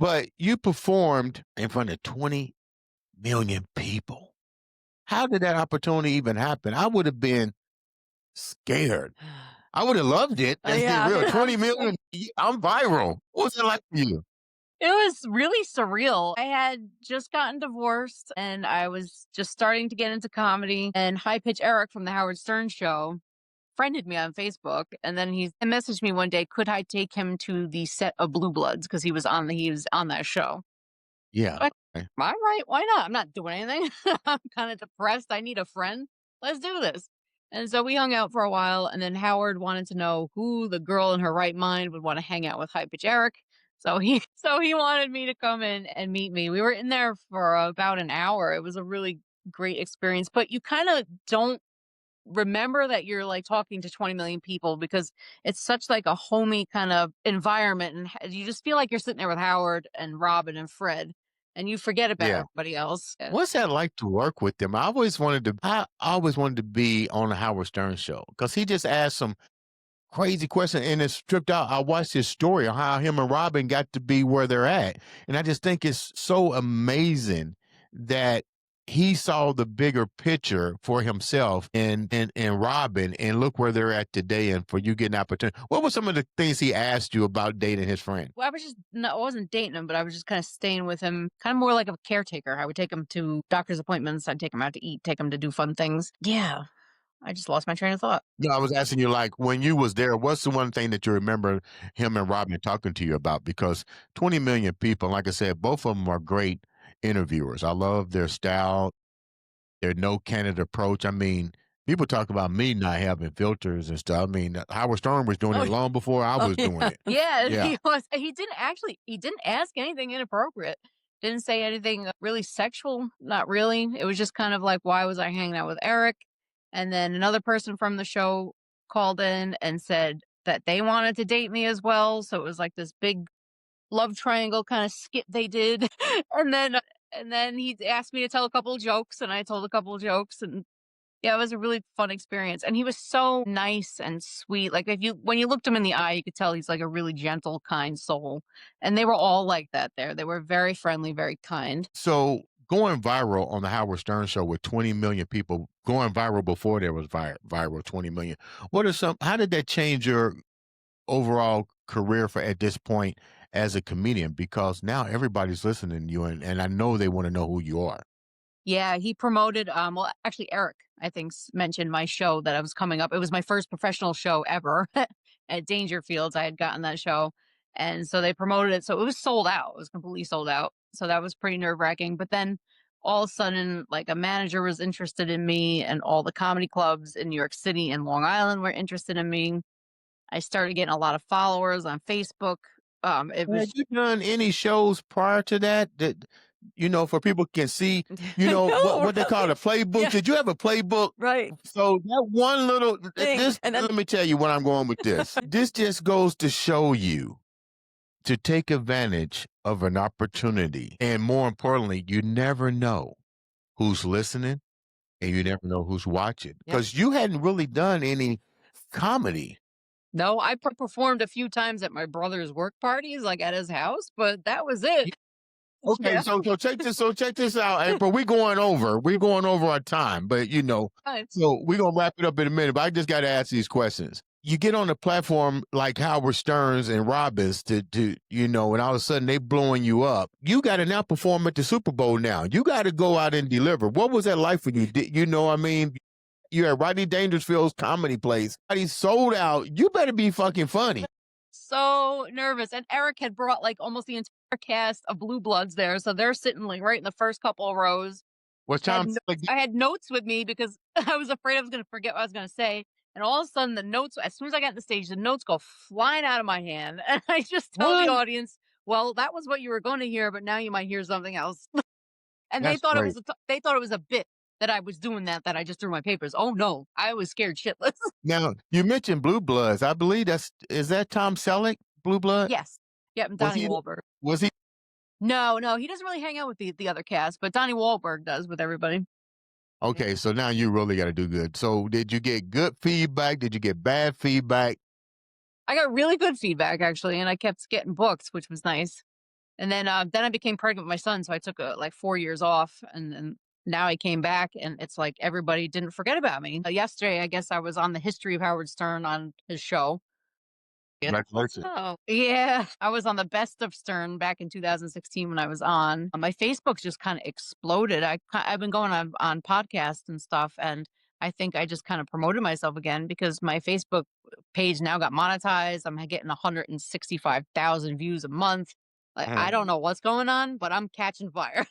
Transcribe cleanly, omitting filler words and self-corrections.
but you performed in front of 20 million people. How did that opportunity even happen? I would have been scared. I would have loved it. Let's be Yeah. real. 20 million, I'm viral. What was it like for you? It was really surreal. I had just gotten divorced and I was just starting to get into comedy. And High Pitch Eric from the Howard Stern show friended me on Facebook. And then he messaged me one day, could I take him to the set of Blue Bloods? Because he was on that show. Yeah. Like, Okay. all right, why not? I'm not doing anything. I'm kind of depressed. I need a friend. Let's do this. And so we hung out for a while. And then Howard wanted to know who the girl in her right mind would want to hang out with High Pitch Eric. So he wanted me to come in and meet me. We were in there for about an hour. It was a really great experience, but you kind of don't remember that you're like talking to 20 million people because it's such like a homey kind of environment, and you just feel like you're sitting there with Howard and Robin and Fred, and you forget about Yeah. everybody else. What's that like to work with them? I always wanted to be on the Howard Stern show because he just asked some crazy question and it's stripped out. I watched his story on how him and Robin got to be where they're at. And I just think it's so amazing that he saw the bigger picture for himself and Robin, and look where they're at today, and for you getting an opportunity. What were some of the things he asked you about dating his friend? Well, I wasn't dating him, but I was just kind of staying with him, kind of more like a caretaker. I would take him to doctor's appointments. I'd take him out to eat, take him to do fun things. Yeah. I just lost my train of thought. No, I was asking you, like, when you was there, what's the one thing that you remember him and Robin talking to you about? Because 20 million people, like I said, both of them are great interviewers. I love their style, their no candid approach. I mean, people talk about me not having filters and stuff. I mean, Howard Stern was doing Oh, it long before I was doing it. yeah, Yeah. he didn't ask anything inappropriate. Didn't say anything really sexual. Not really. It was just kind of like, why was I hanging out with Eric? And then another person from the show called in and said that they wanted to date me as well. So it was like this big love triangle kind of skit they did. And then he asked me to tell a couple of jokes, and I told a couple of jokes, and yeah, it was a really fun experience. And he was so nice and sweet. Like when you looked him in the eye, you could tell he's like a really gentle, kind soul. And they were all like that there. They were very friendly, very kind. So going viral on the Howard Stern show with 20 million people, going viral before there was viral 20 million. How did that change your overall career for at this point as a comedian? Because now everybody's listening to you, and I know they want to know who you are. Yeah, he promoted, well, actually, Eric, I think, mentioned my show that I was coming up. It was my first professional show ever at Dangerfields. I had gotten that show. And so they promoted it. So it was sold out. It was completely sold out. So that was pretty nerve wracking. But then all of a sudden, like a manager was interested in me, and all the comedy clubs in New York City and Long Island were interested in me. I started getting a lot of followers on Facebook. It Had was you done any shows prior to that for people can see, No, what they call a playbook? Yeah. Did you have a playbook? right. So that one little Thing, this and then- let me tell you what I'm going with this. This just goes to show you to take advantage of an opportunity. And more importantly, you never know who's listening and you never know who's watching. Yeah. Because you hadn't really done any comedy. No, I performed a few times at my brother's work parties, like at his house, but that was it. Okay, Yeah. so check this out, April. We're going over our time, but Right. so we're gonna wrap it up in a minute. But I just got to ask these questions. You get on a platform like Howard Stern's and Robbins and all of a sudden they blowing you up. You got to now perform at the Super Bowl. Now you got to go out and deliver. What was that like for you? I mean, you're at Rodney Dangerfield's comedy place. He's sold out. You better be fucking funny. So nervous. And Eric had brought like almost the entire cast of Blue Bloods there. So they're sitting like right in the first couple of rows. What I had, time? I had notes with me because I was afraid I was going to forget what I was going to say. And all of a sudden, the notes, as soon as I got on the stage, the notes go flying out of my hand. And I just tell the audience, well, that was what you were going to hear, but now you might hear something else. And That's they thought great. they thought it was a bit that I was doing that I just threw my papers. Oh no, I was scared shitless. Now you mentioned Blue Bloods. I believe is that Tom Selleck, Blue Blood? Yes. Yep, and Was Donnie he? Wahlberg. Was he? No, he doesn't really hang out with the other cast, but Donnie Wahlberg does with everybody. Okay, so now you really got to do good. So did you get good feedback? Did you get bad feedback? I got really good feedback actually, and I kept getting booked, which was nice. And then I became pregnant with my son, so I took like 4 years off, and then now I came back, and it's like everybody didn't forget about me. Yesterday, I guess I was on the history of Howard Stern on his show. Congratulations. Oh, yeah. I was on the Best of Stern back in 2016 when I was on. My Facebook's just kind of exploded. I've been going on podcasts and stuff, and I think I just kind of promoted myself again because my Facebook page now got monetized. I'm getting 165,000 views a month. Like, I Mhm. don't know what's going on, but I'm catching fire.